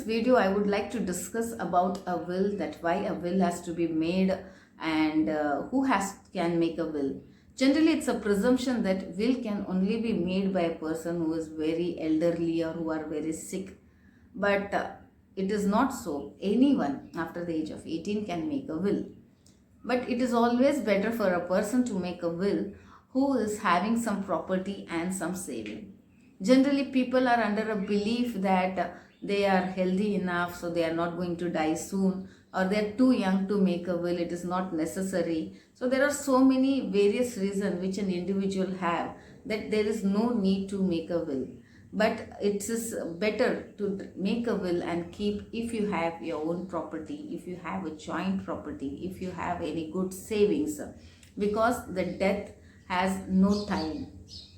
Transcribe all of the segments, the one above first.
this video, I would like to discuss about a will, that why a will has to be made and who can make a will. Generally, it's a presumption that will can only be made by a person who is very elderly or who are very sick. But it is not so. Anyone after the age of 18 can make a will. But it is always better for a person to make a will who is having some property and some saving. Generally, people are under a belief that they are healthy enough, so they are not going to die soon, or they are too young to make a will, it is not necessary. So there are so many various reasons which an individual have that there is no need to make a will. But it is better to make a will and keep, if you have your own property, if you have a joint property, if you have any good savings, because the death has no time.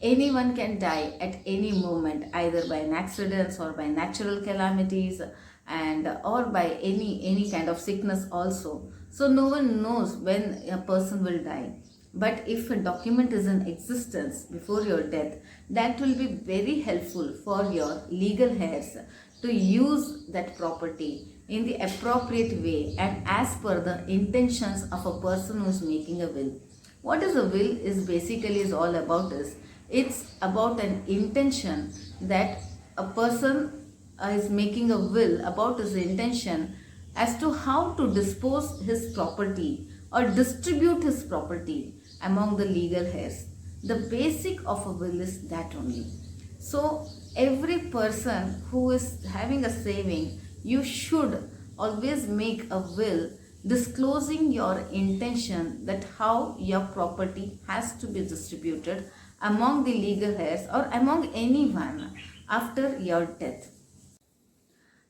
Anyone can die at any moment, either by an accident or by natural calamities, and or by any kind of sickness also. So no one knows when a person will die. But if a document is in existence before your death, that will be very helpful for your legal heirs to use that property in the appropriate way and as per the intentions of a person who is making a will. What is a will is basically is all about is, it's about an intention that a person is making a will about his intention as to how to dispose his property or distribute his property among the legal heirs. The basic of a will is that only. So every person who is having a saving, you should always make a will disclosing your intention that how your property has to be distributed among the legal heirs or among anyone after your death.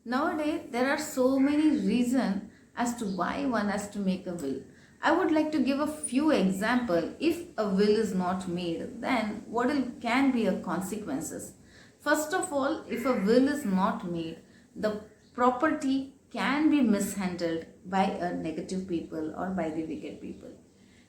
Nowadays, there are so many reasons as to why one has to make a will. I would like to give a few examples. If a will is not made, then what can be the consequences? First of all, if a will is not made, the property can be mishandled by a negative people or by the wicked people.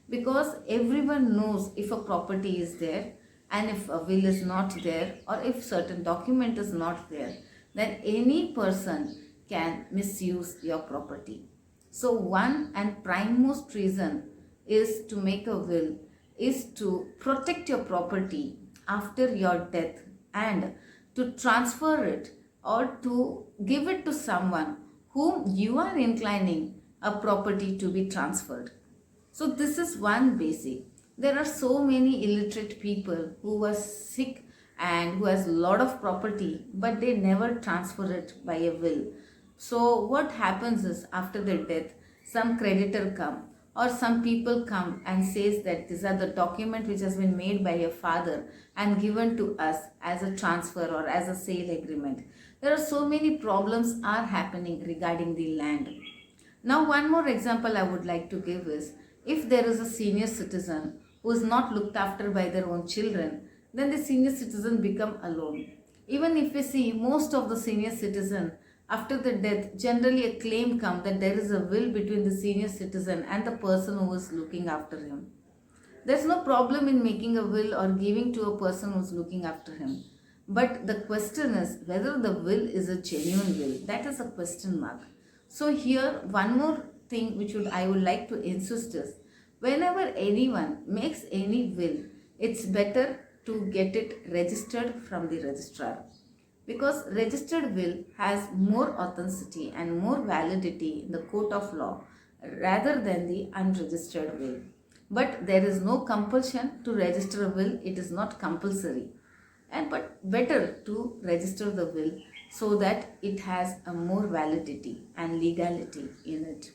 Because everyone knows if a property is there and if a will is not there, or if certain document is not there, then any person can misuse your property. So one and primemost reason is to make a will is to protect your property after your death and to transfer it or to give it to someone whom you are inclining a property to be transferred. So this is one basic. There are so many illiterate people who are sick and who has a lot of property, but they never transfer it by a will. So what happens is, after their death, some creditor come or some people come and says that these are the document which has been made by your father and given to us as a transfer or as a sale agreement. There are so many problems are happening regarding the land. Now one more example I would like to give is, if there is a senior citizen who is not looked after by their own children, then the senior citizen become alone. Even if we see most of the senior citizen after the death, generally a claim comes that there is a will between the senior citizen and the person who is looking after him. There is no problem in making a will or giving to a person who is looking after him. But the question is whether the will is a genuine will. That is a question mark. So here one more thing which I would like to insist is, whenever anyone makes any will, it's better to get it registered from the registrar, because registered will has more authenticity and more validity in the court of law rather than the unregistered will. But there is no compulsion to register a will, it is not compulsory, but better to register the will so that it has a more validity and legality in it.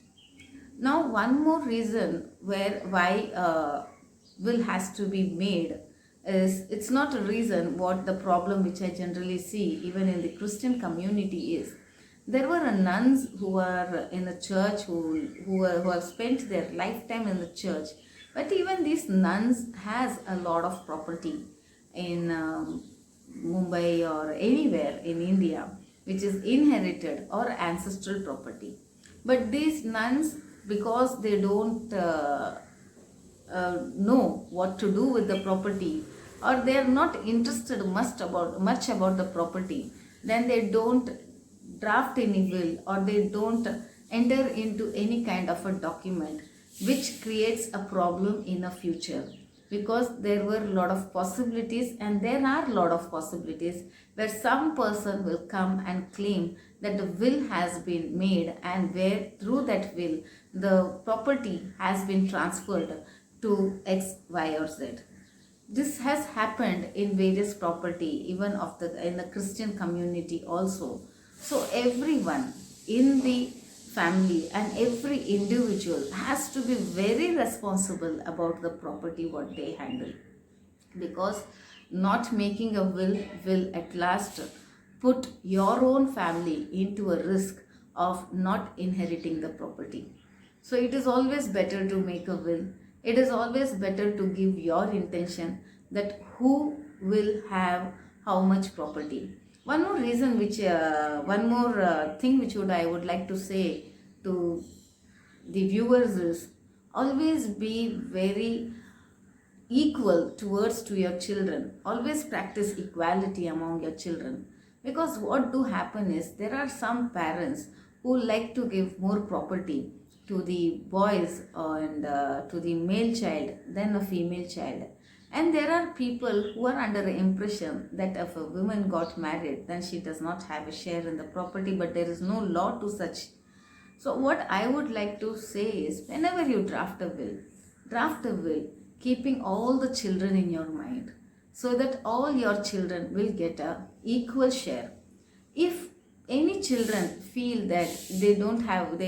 Now one more reason why will has to be made is, it's not a reason. What the problem which I generally see even in the Christian community is, there were nuns who are in a church who have spent their lifetime in the church, but even these nuns has a lot of property in Mumbai or anywhere in India which is inherited or ancestral property. But these nuns, because they don't know what to do with the property, or they are not interested much about the property, then they don't draft any will or they don't enter into any kind of a document which creates a problem in the future, because there were a lot of possibilities and there are a lot of possibilities where some person will come and claim that the will has been made and where through that will the property has been transferred to X, Y or Z. This has happened in various property, even of the in the Christian community also. So everyone in the family and every individual has to be very responsible about the property what they handle, because not making a will at last put your own family into a risk of not inheriting the property. So it is always better to make a will. It is always better to give your intention that who will have how much property. One more reason which, one more thing which I would like to say to the viewers is always be very equal towards to your children. Always practice equality among your children, because what do happen is there are some parents who like to give more property to the boys and to the male child than a female child. And there are people who are under the impression that if a woman got married, then she does not have a share in the property, but there is no law to such. So what I would like to say is, whenever you draft a will keeping all the children in your mind, so that all your children will get a equal share. If any children feel that they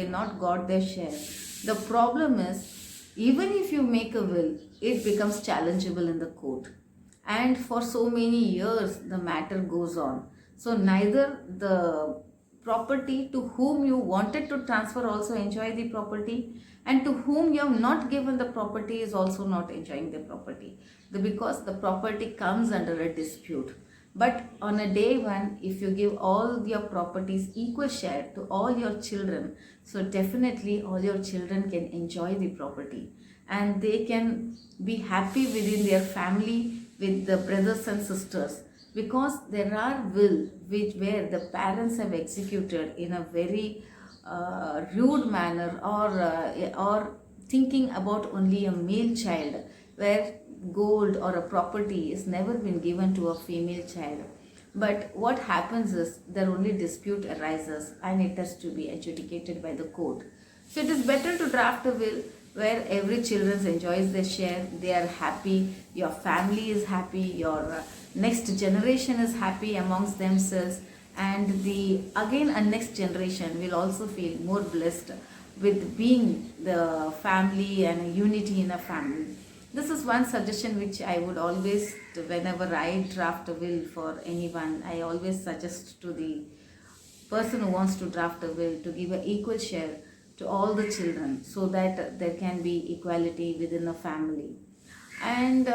not got their share, the problem is, even if you make a will, it becomes challengeable in the court, and for so many years the matter goes on. So neither the property to whom you wanted to transfer also enjoy the property, and to whom you have not given the property is also not enjoying the property, because the property comes under a dispute. But on a day one, if you give all your properties equal share to all your children, so definitely all your children can enjoy the property and they can be happy within their family with the brothers and sisters, because there are will where the parents have executed in a very rude manner, or thinking about only a male child, where gold or a property is never been given to a female child. But what happens is there only dispute arises and it has to be adjudicated by the court. So it is better to draft a will where every children enjoys their share, they are happy, your family is happy, your next generation is happy amongst themselves, and the again a next generation will also feel more blessed with being the family and a unity in a family. This is one suggestion which I would always, whenever I draft a will for anyone, I always suggest to the person who wants to draft a will to give an equal share to all the children, so that there can be equality within a family. And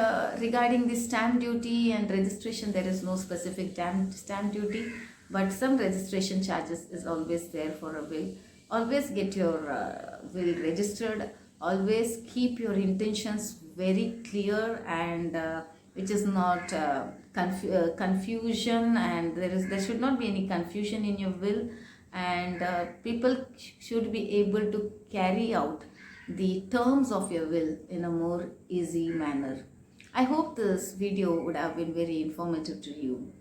regarding the stamp duty and registration, there is no specific stamp duty, but some registration charges is always there for a will. Always get your will registered. Always keep your intentions very clear, and which is not confusion, and there should not be any confusion in your will, and people should be able to carry out the terms of your will in a more easy manner. I hope this video would have been very informative to you.